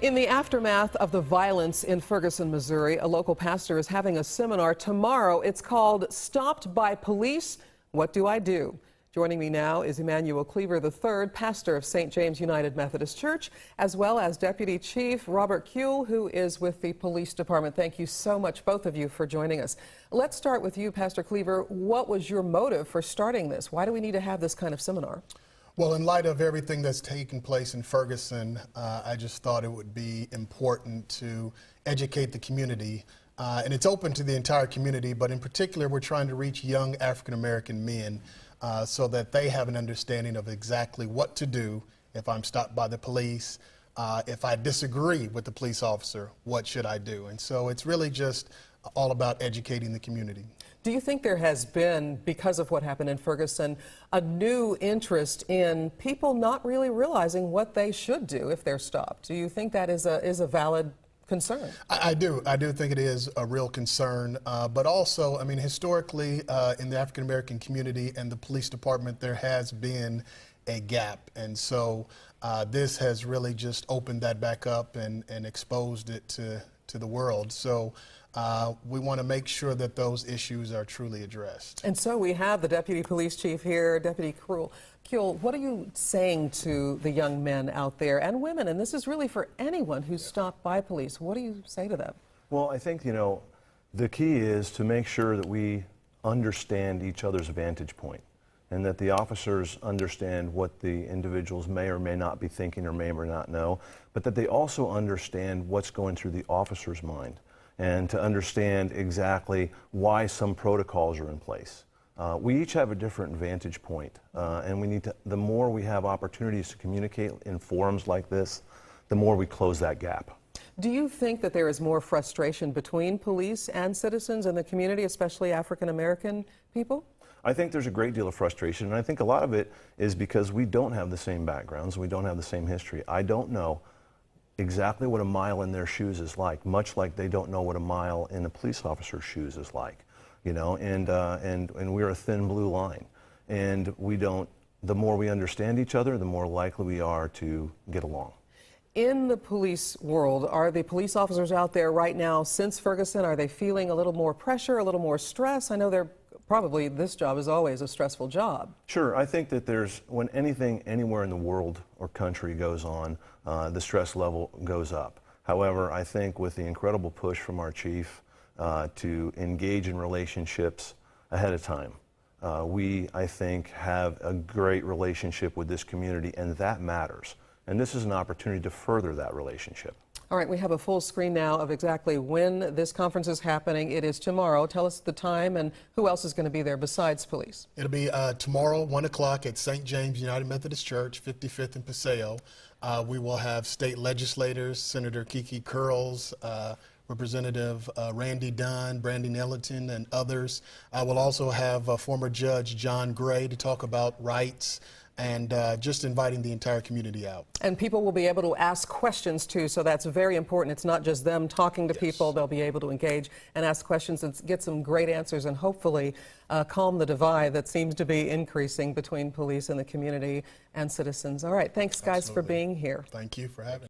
In the aftermath of the violence in Ferguson, Missouri, a local pastor is having a seminar tomorrow. It's called Stopped by Police, What Do I Do? Joining me now is Emmanuel Cleaver III, pastor of St. James United Methodist Church, as well as Deputy Chief Robert Kuehl, who is with the police department. Thank you so much, both of you, for joining us. Let's start with you, Pastor Cleaver. What was your motive for starting this? Why do we need to have this kind of seminar? Well, in light of everything that's taken place in Ferguson, I just thought it would be important to educate the community. And it's open to the entire community, but in particular, we're trying to reach young African-American men so that they have an understanding of exactly what to do if I'm stopped by the police. If I disagree with the police officer, what should I do? And so it's really just all about educating the community. Do you think there has been, because of what happened in Ferguson, a new interest in people not really realizing what they should do if they're stopped? Do you think that is a valid concern? I do think it is a real concern, but also, I mean, historically in the African American community and the police department, there has been a gap, and so this has really just opened that back up and exposed it to the world. So we want to make sure that those issues are truly addressed. And so we have the Deputy Police Chief here, Deputy Kuehl. What are you saying to the young men out there and women? And this is really for anyone who's stopped by police. What do you say to them? Well, I think, the key is to make sure that we understand each other's vantage point and that the officers understand what the individuals may or may not be thinking or may or may not know, but that they also understand what's going through the officer's mind and to understand exactly why some protocols are in place. We each have a different vantage point, and we need to, the more we have opportunities to communicate in forums like this, the more we close that gap. Do you think that there is more frustration between police and citizens in the community, especially African American people? I think there's a great deal of frustration, and I think a lot of it is because we don't have the same backgrounds, we don't have the same history. I don't know exactly what a mile in their shoes is like, much like they don't know what a mile in a police officer's shoes is like, and we're a thin blue line, and the more we understand each other, the more likely we are to get along. In the police world, are the police officers out there right now, since Ferguson, are they feeling a little more pressure, a little more stress? I know probably this job is always a stressful job. Sure, I think that when anything anywhere in the world or country goes on, the stress level goes up. However, I think with the incredible push from our chief to engage in relationships ahead of time, I think, have a great relationship with this community, and that matters. And this is an opportunity to further that relationship. All right, we have a full screen now of exactly when this conference is happening. It is tomorrow. Tell us the time and who else is going to be there besides police. It'll be tomorrow, 1 o'clock at St. James United Methodist Church, 55th and Paseo. We will have state legislators, Senator Kiki Curls, Representative Randy Dunn, Brandon Ellington, and others. We'll also have former Judge John Gray to talk about rights, and just inviting the entire community out. And people will be able to ask questions too, so that's very important. It's not just them talking to people. They'll be able to engage and ask questions and get some great answers and hopefully calm the divide that seems to be increasing between police and the community and citizens. All right, thanks guys for being here. Thank you for having me.